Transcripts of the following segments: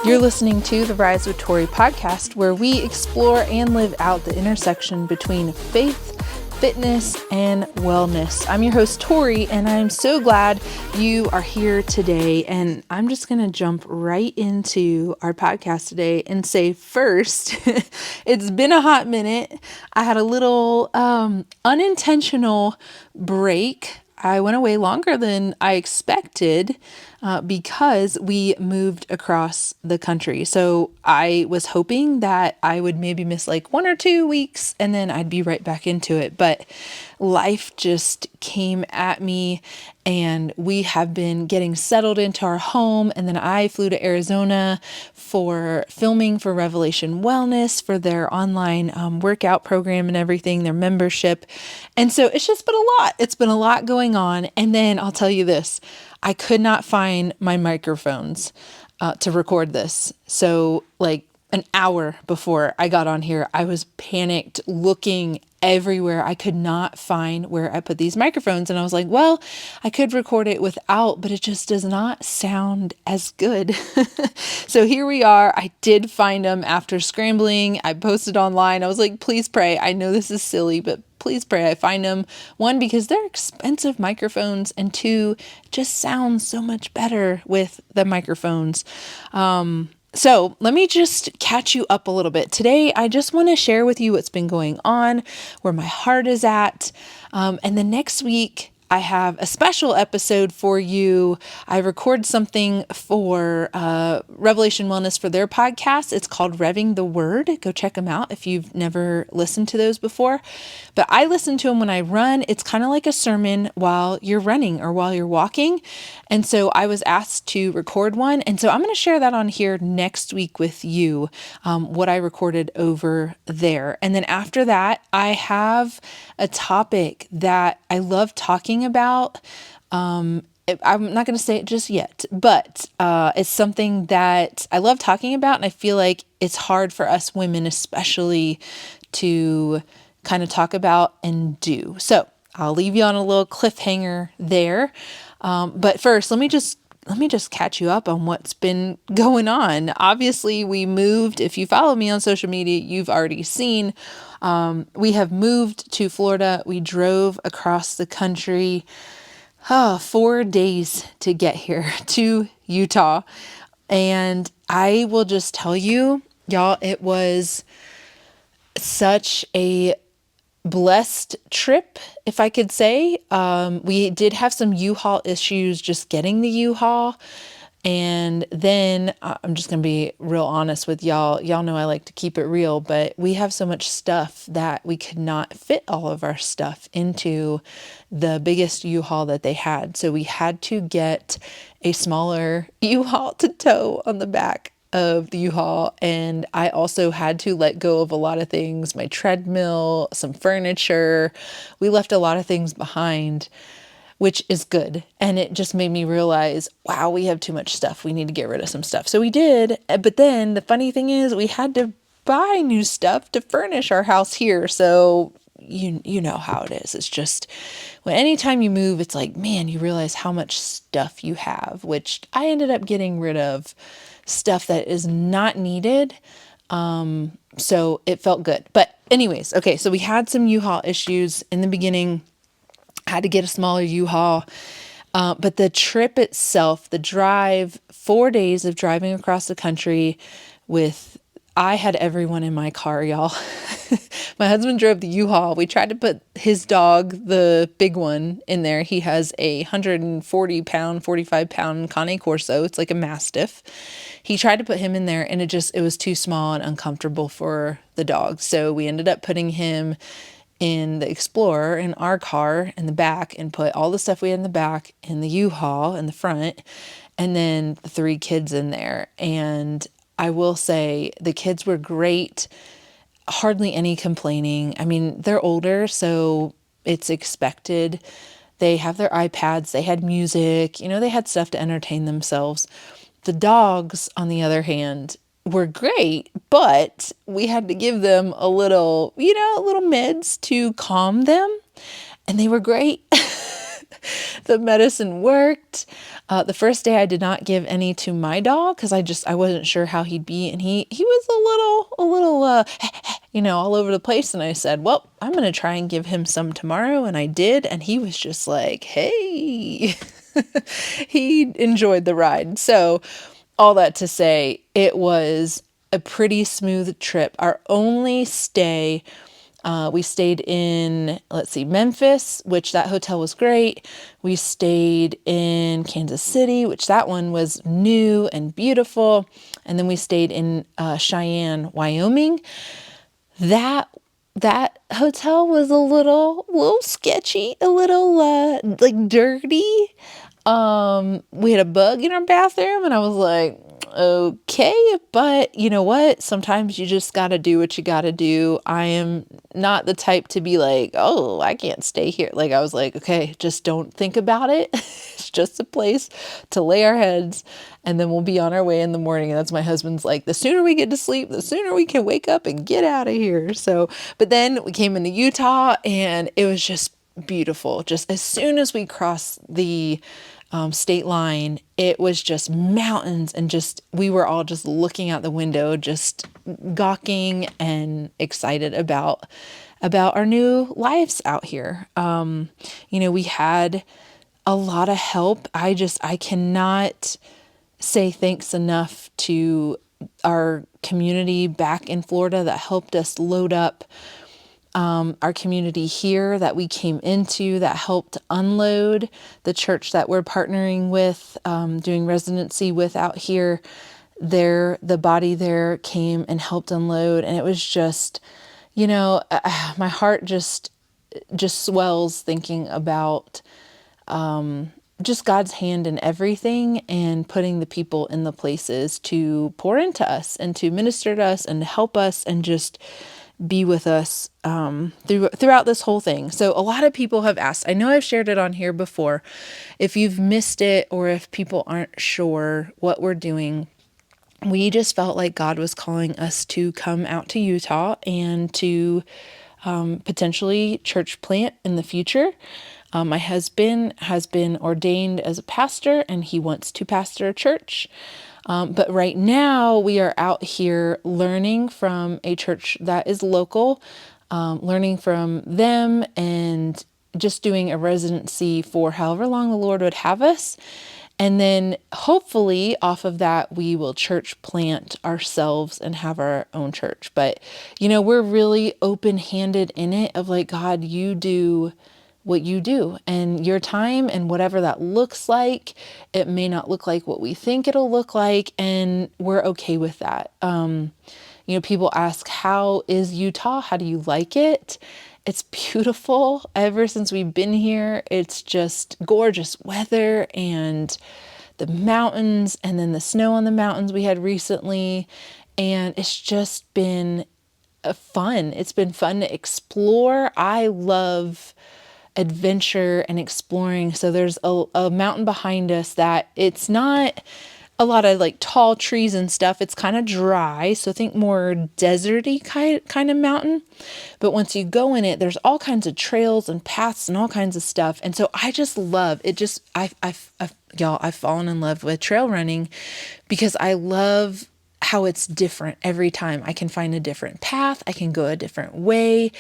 You're listening to the Rise with Tori podcast, where we explore and live out the intersection between faith, fitness, and wellness. I'm your host, Tori, and I'm so glad you are here today. And I'm just going to jump right into our podcast today and say first, it's been a hot minute. I had a little unintentional break. I went away longer than I expected because we moved across the country. So I was hoping that I would maybe miss like 1 or 2 weeks and then I'd be right back into it. But life just came at me and we have been getting settled into our home. And then I flew to Arizona for filming for Revelation Wellness for their online workout program and everything, their membership. And so it's just been a lot. It's been a lot going on. And then I'll tell you this, I could not find my microphones to record this. So like an hour before I got on here, I was panicked looking everywhere. I could not find where I put these microphones. And I was like, well, I could record it without, but it just does not sound as good. So here we are. I did find them after scrambling. I posted online. I was like, please pray. I know this is silly, but please pray I find them. 1, because they're expensive microphones, and 2, just sounds so much better with the microphones. So let me just catch you up a little bit. Today, I just want to share with you what's been going on, where my heart is at. And the next week, I have a special episode for you. I record something for Revelation Wellness for their podcast. It's called Revving the Word. Go check them out if you've never listened to those before. But I listen to them when I run. It's kind of like a sermon while you're running or while you're walking. And so I was asked to record one. And so I'm going to share that on here next week with you, what I recorded over there. And then after that, I have a topic that I love talking about. I'm not going to say it just yet, but it's something that I love talking about. And I feel like it's hard for us women, especially, to kind of talk about and do. So I'll leave you on a little cliffhanger there. But first, let me just catch you up on what's been going on. Obviously, we moved. If you follow me on social media, you've already seen. We have moved to Florida. We drove across the country, 4 days to get here to Utah. And I will just tell you, y'all, it was such a blessed trip, if I could say. We did have some U-Haul issues just getting the U-Haul. And then I'm just going to be real honest with y'all. Y'all know I like to keep it real, but we have so much stuff that we could not fit all of our stuff into the biggest U-Haul that they had. So we had to get a smaller U-Haul to tow on the back of the U-Haul. And I also had to let go of a lot of things, my treadmill, some furniture. We left a lot of things behind, which is good. And it just made me realize, wow, we have too much stuff. We need to get rid of some stuff. So we did. But then the funny thing is we had to buy new stuff to furnish our house here. So you know how it is. It's just when anytime you move, it's like, man, you realize how much stuff you have, which I ended up getting rid of stuff that is not needed. So it felt good. But anyways, okay. So we had some U-Haul issues in the beginning. Had to get a smaller U-Haul. But the trip itself, the drive, 4 days of driving across the country I had everyone in my car, y'all. My husband drove the U-Haul. We tried to put his dog, the big one, in there. He has a 140-pound, 45-pound Cane Corso. It's like a Mastiff. He tried to put him in there, and it was too small and uncomfortable for the dog. So we ended up putting him in the Explorer in our car in the back and put all the stuff we had in the back in the U-Haul in the front, and then the 3 kids in there. And I will say the kids were great. Hardly any complaining. I mean, they're older, so it's expected. They have their iPads. They had music. They had stuff to entertain themselves. The dogs, on the other hand, were great, but we had to give them a little meds to calm them. And they were great. The medicine worked. The first day I did not give any to my dog because I wasn't sure how he'd be, and he was a little all over the place. And I said, well, I'm gonna try and give him some tomorrow, and I did, and he was just like, hey. He enjoyed the ride. So all that to say, it was a pretty smooth trip. Our only stay, we stayed in, Memphis, which that hotel was great. We stayed in Kansas City, which that one was new and beautiful. And then we stayed in Cheyenne, Wyoming. That hotel was a little sketchy, a little dirty. We had a bug in our bathroom, and I was like, okay, but you know what? Sometimes you just got to do what you got to do. I am not the type to be like, oh, I can't stay here. Like, I was like, okay, just don't think about it. It's just a place to lay our heads, and then we'll be on our way in the morning. And that's my husband's like, the sooner we get to sleep, the sooner we can wake up and get out of here. So, but then we came into Utah, and it was just beautiful. Just as soon as we crossed the state line, it was just mountains, and we were all just looking out the window, just gawking and excited about our new lives out here. We had a lot of help. I cannot say thanks enough to our community back in Florida that helped us load up, our community here that we came into that helped unload, the church that we're partnering with, doing residency with out here. The body there came and helped unload, and it was just, my heart just swells thinking about just God's hand in everything, and putting the people in the places to pour into us and to minister to us and to help us and just be with us throughout this whole thing. So a lot of people have asked, I know I've shared it on here before, if you've missed it or if people aren't sure what we're doing. We just felt like God was calling us to come out to Utah and to potentially church plant in the future. My husband has been ordained as a pastor, and he wants to pastor a church. But right now we are out here learning from a church that is local, learning from them, and just doing a residency for however long the Lord would have us. And then hopefully off of that, we will church plant ourselves and have our own church. But, we're really open-handed in it of like, God, you do what you do, and your time, and whatever that looks like. It may not look like what we think it'll look like, and we're okay with that. People ask, how is Utah? How do you like it? It's beautiful. Ever since we've been here, it's just gorgeous weather, and the mountains, and then the snow on the mountains we had recently. And it's just been fun. It's been fun to explore. I love adventure and exploring. So there's a mountain behind us that it's not a lot of like tall trees and stuff. It's kind of dry. So think more deserty kind of mountain. But once you go in it, there's all kinds of trails and paths and all kinds of stuff. And so I just love it. I've fallen in love with trail running because I love how it's different every time. I can find a different path. I can go a different way.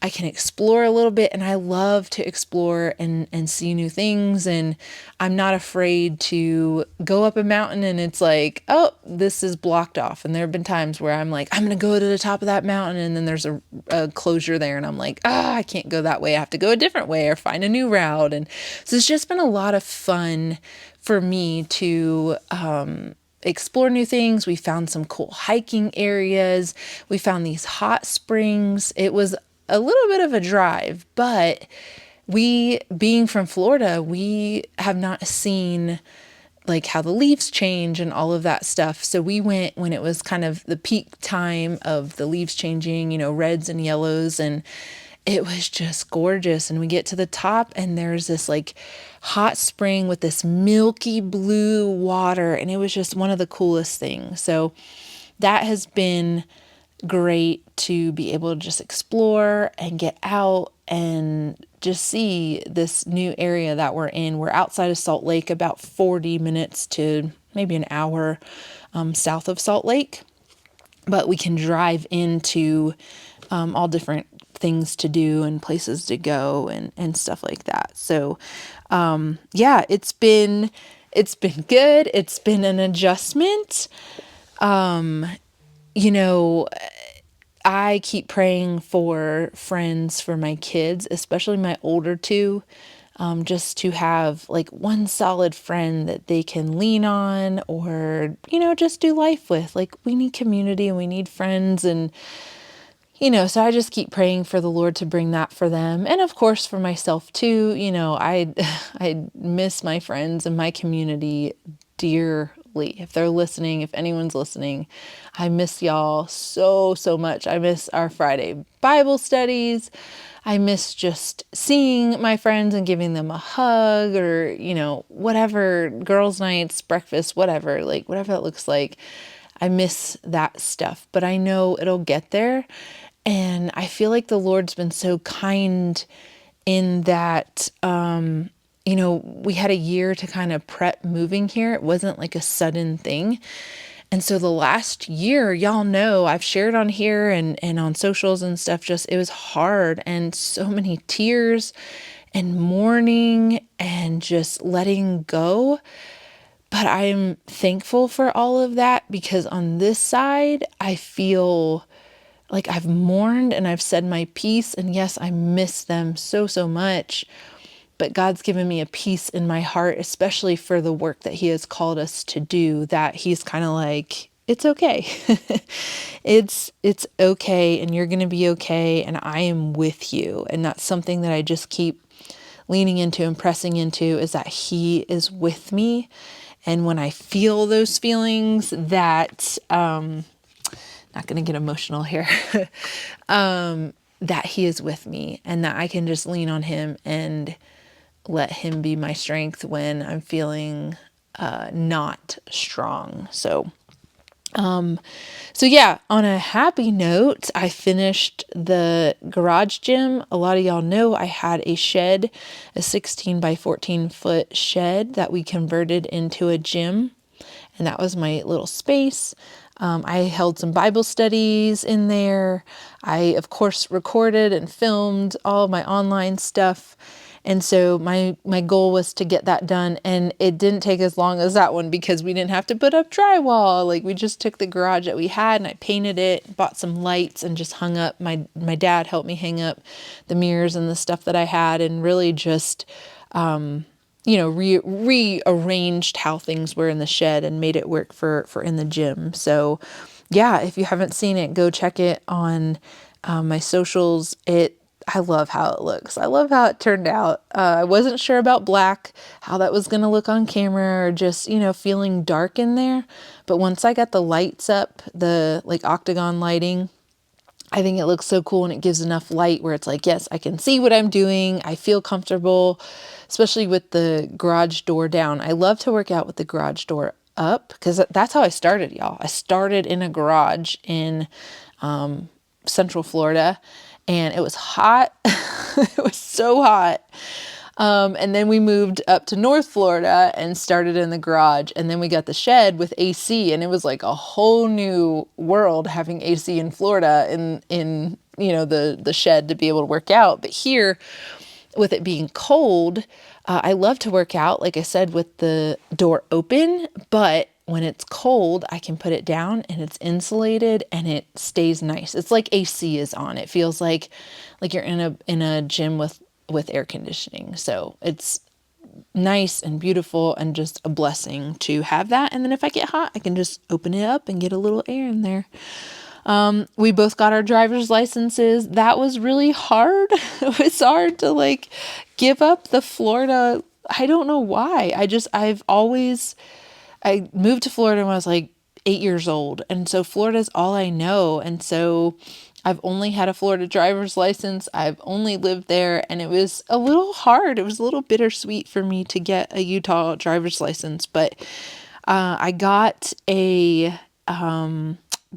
I can explore a little bit, and I love to explore and see new things. And I'm not afraid to go up a mountain and it's like, oh, this is blocked off. And there have been times where I'm like, I'm going to go to the top of that mountain, and then there's a closure there, and I'm like, I can't go that way. I have to go a different way or find a new route. And so it's just been a lot of fun for me to explore new things. We found some cool hiking areas. We found these hot springs. It was a little bit of a drive, but we, being from Florida, we have not seen like how the leaves change and all of that stuff. So we went when it was kind of the peak time of the leaves changing, reds and yellows, and it was just gorgeous. And we get to the top, and there's this like hot spring with this milky blue water, and it was just one of the coolest things. So that has been great to be able to just explore and get out and just see this new area that we're in. We're outside of Salt Lake, about 40 minutes to maybe an hour south of Salt Lake, but we can drive into all different things to do and places to go and stuff like that. So, yeah, it's been good. It's been an adjustment. You know, I keep praying for friends for my kids, especially my older two, just to have like one solid friend that they can lean on or, just do life with. Like, we need community and we need friends, and so I just keep praying for the Lord to bring that for them. And of course for myself too. I miss my friends and my community dearly. If they're listening, if anyone's listening, I miss y'all so, so much. I miss our Friday Bible studies. I miss just seeing my friends and giving them a hug, or, whatever, girls' nights, breakfast, whatever that looks like. I miss that stuff, but I know it'll get there. And I feel like the Lord's been so kind in that, we had a year to kind of prep moving here. It wasn't like a sudden thing. And so the last year, y'all know, I've shared on here and on socials and stuff, just, it was hard, and so many tears and mourning and just letting go. But I'm thankful for all of that, because on this side, I feel like I've mourned and I've said my piece. And yes, I miss them so, so much. But God's given me a peace in my heart, especially for the work that He has called us to do, that He's kind of like, it's okay. It's okay, and you're going to be okay, and I am with you. And that's something that I just keep leaning into and pressing into, is that He is with me. And when I feel those feelings, that not going to get emotional here, that He is with me, and that I can just lean on Him and let Him be my strength when I'm feeling not strong. So yeah, on a happy note, I finished the garage gym. A lot of y'all know I had a shed, a 16 by 14 foot shed that we converted into a gym. And that was my little space. I held some Bible studies in there. I, of course, recorded and filmed all of my online stuff. And so my goal was to get that done. And it didn't take as long as that one, because we didn't have to put up drywall. Like, we just took the garage that we had and I painted it, bought some lights, and just hung up. My dad helped me hang up the mirrors and the stuff that I had, and really just rearranged how things were in the shed and made it work for in the gym. So yeah, if you haven't seen it, go check it on my socials. I love how it looks. I love how it turned out. I wasn't sure about black, how that was going to look on camera, or just, feeling dark in there. But once I got the lights up, the like octagon lighting, I think it looks so cool, and it gives enough light where it's like, yes, I can see what I'm doing. I feel comfortable, especially with the garage door down. I love to work out with the garage door up, because that's how I started, y'all. I started in a garage in Central Florida, and it was hot. It was so hot. And then we moved up to North Florida and started in the garage. And then we got the shed with AC, and it was like a whole new world having AC in Florida in the shed to be able to work out. But here, with it being cold, I love to work out, like I said, with the door open, but when it's cold, I can put it down and it's insulated and it stays nice. It's like AC is on. It feels like you're in a gym with air conditioning. So it's nice and beautiful, and just a blessing to have that. And then if I get hot, I can just open it up and get a little air in there. We both got our driver's licenses. That was really hard. It was hard to give up the Florida. I don't know why. I moved to Florida when I was 8 years old. And so Florida's all I know. And so I've only had a Florida driver's license. I've only lived there, and it was a little hard. It was a little bittersweet for me to get a Utah driver's license, but I got a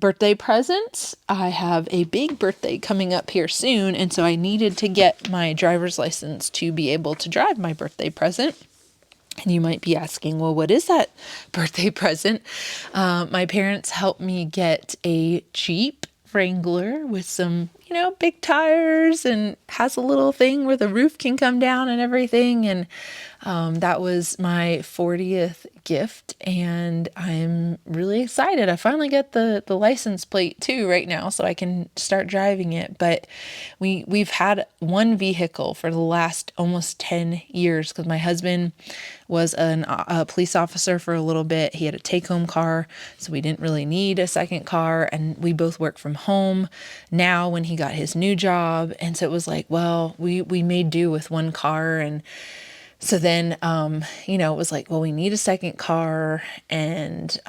birthday presents. I have a big birthday coming up here soon, and so I needed to get my driver's license to be able to drive my birthday present. And you might be asking, well, what is that birthday present? My parents helped me get a Jeep Wrangler with some, big tires, and has a little thing where the roof can come down and everything. And that was my 40th gift, and I'm really excited. I finally got the license plate too right now, so I can start driving it. But we've had one vehicle for the last almost 10 years because my husband was a police officer for a little bit. He had a take-home car, so we didn't really need a second car, and we both work from home now when he got his new job. And so it was like, well, we made do with one car. And so then, it was like, well, we need a second car, and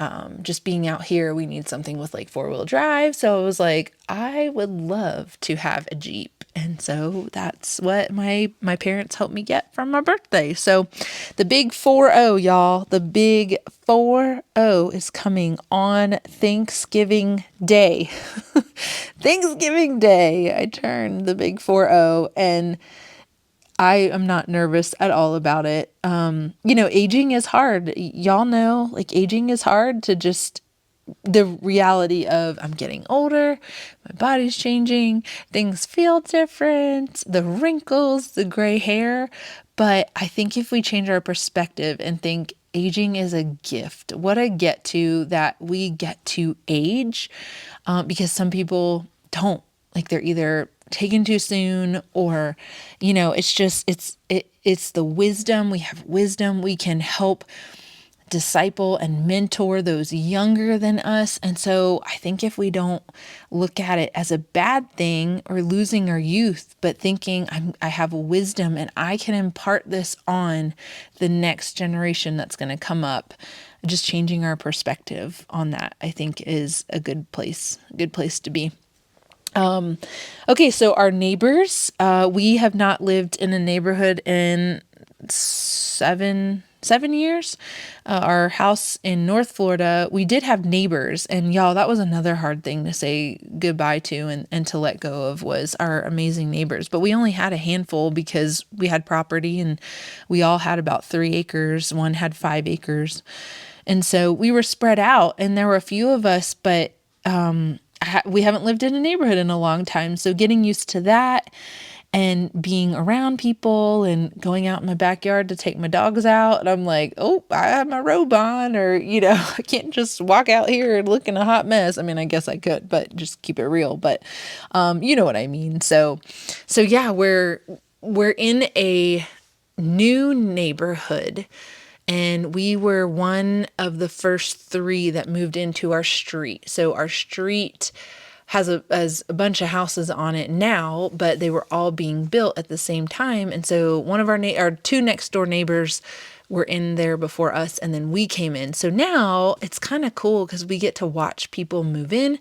just being out here, we need something with like 4-wheel drive. So it was like, I would love to have a Jeep. And so that's what my parents helped me get from my birthday. So the big 4-0, y'all, the big 4-0 is coming on Thanksgiving Day. Thanksgiving Day, I turned the big 4-0, and I am not nervous at all about it. Aging is hard. Y'all know, like, aging is hard to just the reality of I'm getting older, my body's changing, things feel different, the wrinkles, the gray hair. But I think if we change our perspective and think aging is a gift, what a get to that we get to age, because some people don't. Like, they're either taken too soon, or, it's the wisdom. We have wisdom. We can help disciple and mentor those younger than us. And so I think if we don't look at it as a bad thing or losing our youth, but thinking I have wisdom and I can impart this on the next generation that's going to come up, just changing our perspective on that, I think, is a good place to be. Okay, so our neighbors, we have not lived in a neighborhood in seven years. Our house in North Florida, we did have neighbors, and y'all, that was another hard thing to say goodbye to and to let go of, was our amazing neighbors. But we only had a handful because we had property, and we all had about 3 acres. One had 5 acres. And so we were spread out, and there were a few of us, but we haven't lived in a neighborhood in a long time. So getting used to that and being around people and going out in my backyard to take my dogs out. And I'm like, oh, I have my robe on, or, I can't just walk out here looking a hot mess. I mean, I guess I could, but just keep it real. But you know what I mean? So yeah, we're in a new neighborhood. And we were one of the first 3 that moved into our street. So our street has a bunch of houses on it now, but they were all being built at the same time. And so one of our 2 next door neighbors were in there before us, and then we came in. So now it's kind of cool because we get to watch people move in.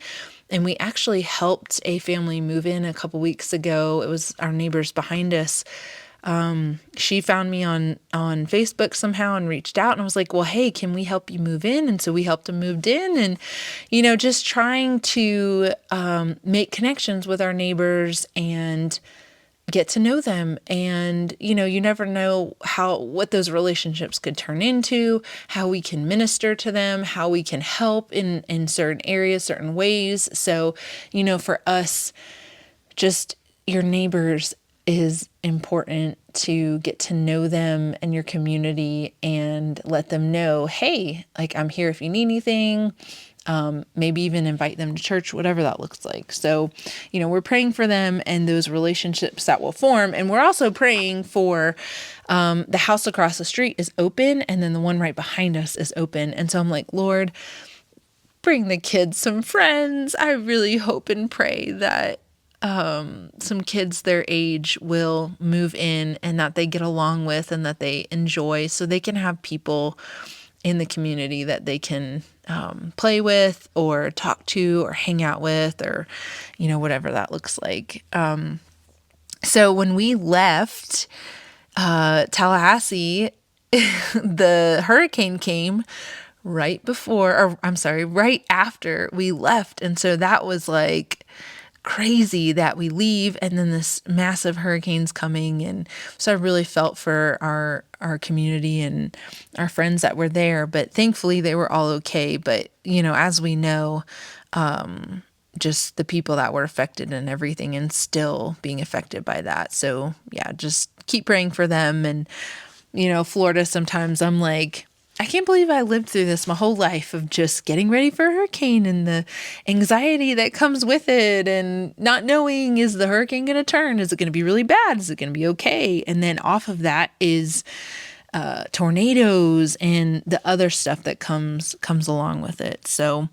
And we actually helped a family move in a couple weeks ago. It was our neighbors behind us. She found me on Facebook somehow and reached out, and I was like, well, hey, can we help you move in? And so we helped them move in, and, just trying to, make connections with our neighbors and get to know them. And, you never know what those relationships could turn into, how we can minister to them, how we can help in certain areas, certain ways. So, for us, just your neighbors is important, to get to know them and your community and let them know, hey, like, I'm here if you need anything. Maybe even invite them to church, whatever that looks like. So, we're praying for them and those relationships that will form. And we're also praying for, the house across the street is open, and then the one right behind us is open. And so I'm like, Lord, bring the kids some friends. I really hope and pray that some kids their age will move in and that they get along with and that they enjoy, so they can have people in the community that they can play with or talk to or hang out with, or, whatever that looks like. So when we left Tallahassee, the hurricane came right after we left. And so that was like crazy that we leave and then this massive hurricane's coming. And so I really felt for our community and our friends that were there, but thankfully they were all okay. But, as we know, just the people that were affected and everything and still being affected by that. So yeah, just keep praying for them. And, Florida, sometimes I'm like, I can't believe I lived through this my whole life of just getting ready for a hurricane and the anxiety that comes with it and not knowing, is the hurricane going to turn? Is it going to be really bad? Is it going to be okay? And then off of that is tornadoes and the other stuff that comes along with it. So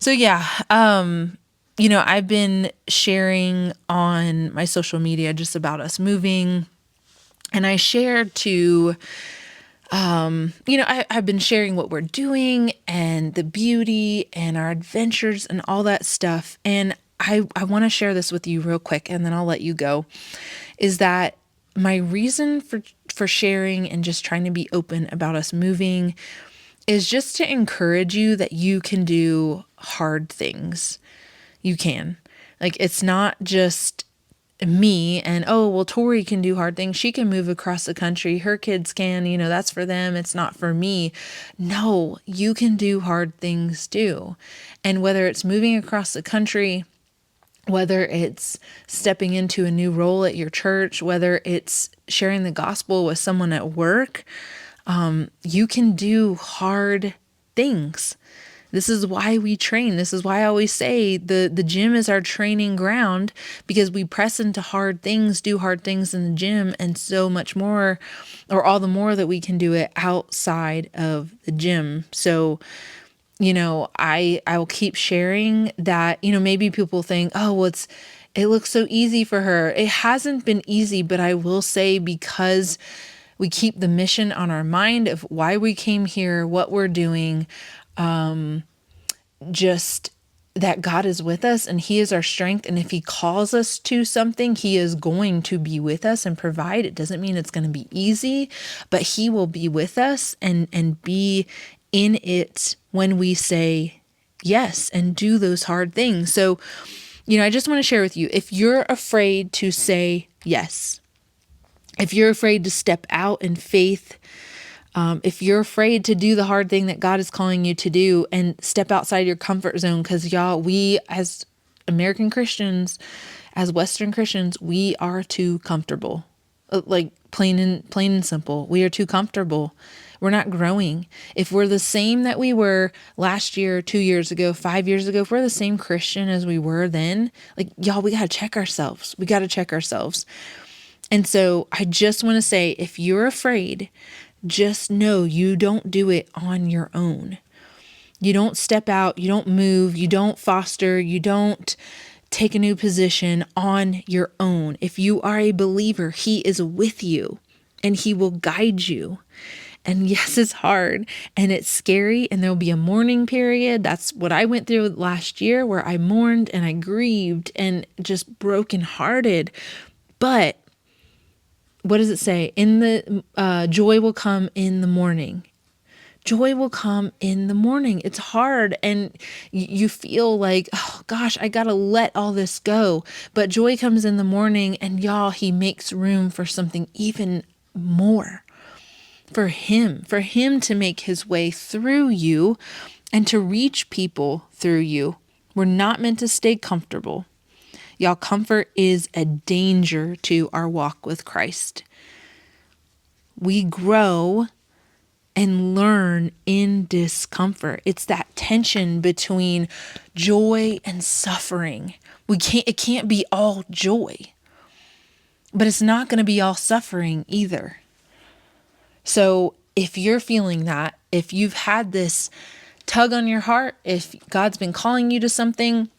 yeah, I've been sharing on my social media just about us moving, and I shared to I've been sharing what we're doing and the beauty and our adventures and all that stuff. And I want to share this with you real quick and then I'll let you go, is that my reason for sharing and just trying to be open about us moving is just to encourage you that you can do hard things. You can. Like, it's not just me and, oh, well, Tori can do hard things. She can move across the country. Her kids can, that's for them. It's not for me. No, you can do hard things too. And whether it's moving across the country, whether it's stepping into a new role at your church, whether it's sharing the gospel with someone at work, you can do hard things. This is why we train. This is why I always say the gym is our training ground, because we press into hard things, do hard things in the gym, and so much more, or all the more that we can do it outside of the gym. So, I will keep sharing that, maybe people think, oh, well, it looks so easy for her. It hasn't been easy, but I will say, because we keep the mission on our mind of why we came here, what we're doing, just that God is with us and He is our strength. And if He calls us to something, He is going to be with us and provide. It doesn't mean it's going to be easy, but He will be with us and be in it when we say yes and do those hard things. So, I just want to share with you, if you're afraid to say yes, if you're afraid to step out in faith, if you're afraid to do the hard thing that God is calling you to do and step outside your comfort zone, because y'all, we as American Christians, as Western Christians, we are too comfortable. Like plain and simple, we are too comfortable. We're not growing. If we're the same that we were last year, 2 years ago, 5 years ago, if we're the same Christian as we were then, like, y'all, we got to check ourselves. We got to check ourselves. And so I just want to say, if you're afraid, just know you don't do it on your own. You don't step out, you don't move, you don't foster, you don't take a new position on your own. If you are a believer, He is with you and He will guide you. And yes, it's hard and it's scary, and there'll be a mourning period. That's what I went through last year, where I mourned and I grieved and just brokenhearted. But what does it say? In the joy will come in the morning. Joy will come in the morning. It's hard and you feel like, oh gosh, I got to let all this go. But joy comes in the morning, and y'all, He makes room for something even more. For Him to make His way through you and to reach people through you. We're not meant to stay comfortable. Y'all, comfort is a danger to our walk with Christ. We grow and learn in discomfort. It's that tension between joy and suffering. It can't be all joy, but it's not going to be all suffering either. So if you're feeling that, if you've had this tug on your heart, if God's been calling you to something,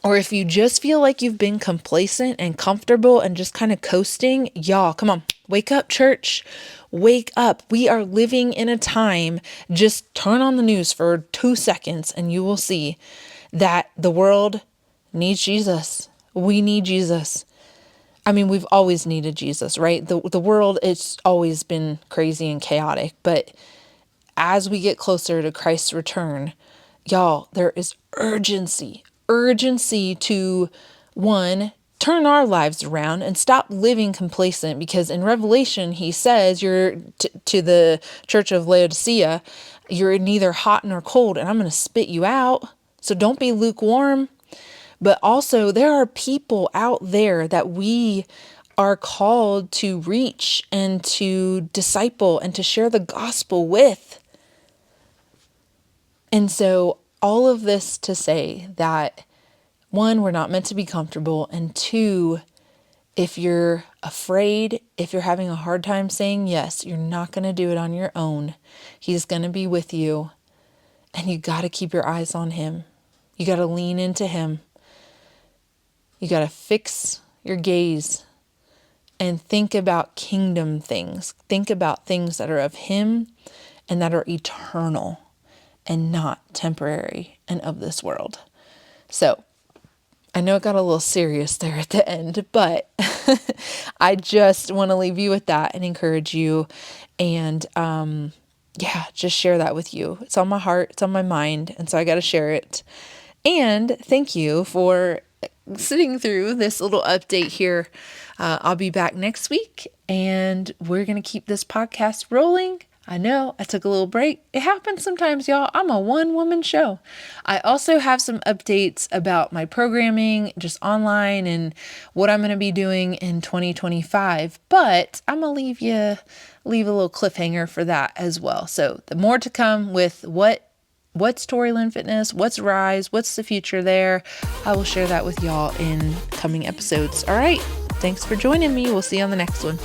or if you just feel like you've been complacent and comfortable and just kind of coasting, y'all, come on, wake up, church, wake up. We are living in a time, just turn on the news for 2 seconds and you will see that the world needs Jesus. We need Jesus. I mean, we've always needed Jesus, right? The world, it's always been crazy and chaotic, but as we get closer to Christ's return, y'all, there is urgency to, one, turn our lives around and stop living complacent, because in Revelation, he says you're to the church of Laodicea, you're neither hot nor cold, and I'm going to spit you out. So don't be lukewarm. But also, there are people out there that we are called to reach and to disciple and to share the gospel with. And so all of this to say that, one, we're not meant to be comfortable. And two, if you're afraid, if you're having a hard time saying yes, you're not going to do it on your own. He's going to be with you. And you got to keep your eyes on him. You got to lean into him. You got to fix your gaze and think about kingdom things. Think about things that are of him and that are eternal and not temporary and of this world. So I know it got a little serious there at the end, but I just want to leave you with that and encourage you, and just share that with you. It's on my heart, it's on my mind, and so I got to share it. And thank you for sitting through this little update here. I'll be back next week, and we're going to keep this podcast rolling. I know I took a little break. It happens sometimes, y'all. I'm a one-woman show. I also have some updates about my programming, just online, and what I'm going to be doing in 2025. But I'm going to leave a little cliffhanger for that as well. So the more to come with what's Tori Lynn Fitness, what's Rise, what's the future there. I will share that with y'all in coming episodes. All right. Thanks for joining me. We'll see you on the next one.